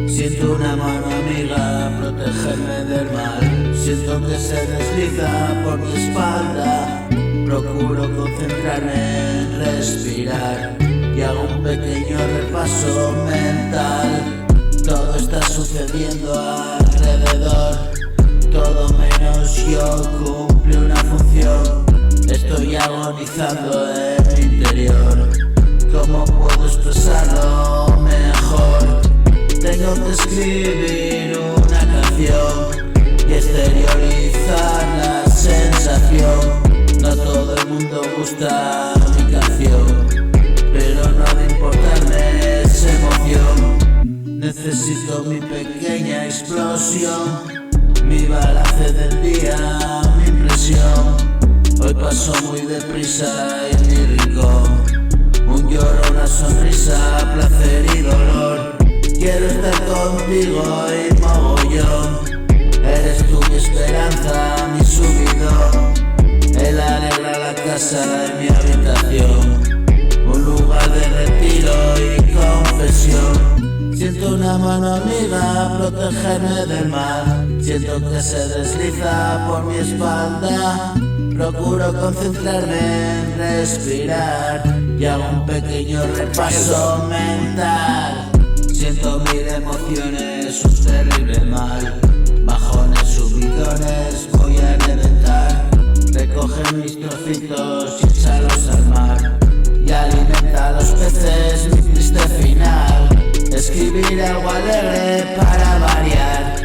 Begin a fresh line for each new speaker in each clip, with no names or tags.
Siento una mano amiga protegerme del mal. Siento que se desliza por mi espalda. Procuro concentrarme en respirar y hago un pequeño repaso mental. Todo está sucediendo alrededor, todo menos yo cumple una función. Estoy agonizando en mi interior. ¿Cómo puedo expresarlo mejor? Tengo que escribir una canción y exteriorizar la sensación. No todo el mundo gusta mi canción, pero no ha de importarme esa emoción. Necesito mi pequeña explosión, mi balance del día, mi impresión. Hoy paso muy deprisa en mi rincón, un lloro, una sonrisa, placer y dolor. Quiero estar contigo y mogollón. Eres tú mi esperanza, mi subidón. Él alegra la casa en mi habitación, un lugar de retiro y confesión. Siento una mano amiga protegerme del mal. Siento que se desliza por mi espalda. Procuro concentrarme en respirar y hago un pequeño repaso mental. Siento mil emociones, un terrible mal. Bajones, subidones, voy a reventar. Recoge mis trocitos y échalos al mar y alimenta a los peces mi triste final. Escribir algo alegre para variar.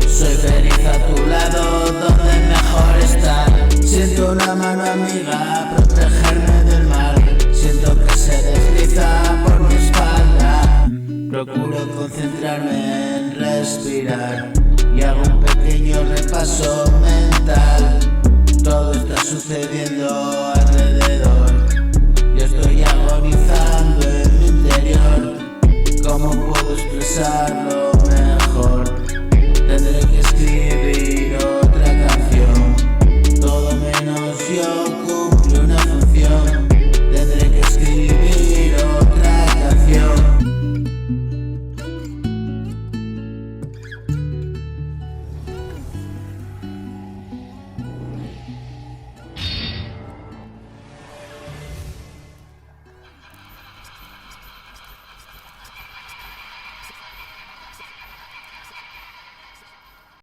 Soy feliz a tu lado, donde mejor estar. Siento una mano amiga protegerme del mal. Siento que se desliza por mi espalda. Procuro concentrarme en respirar y hago un pequeño repaso mental. Todo está sucediendo alrededor, yo estoy agonizando en mi interior. ¿Cómo puedo expresarlo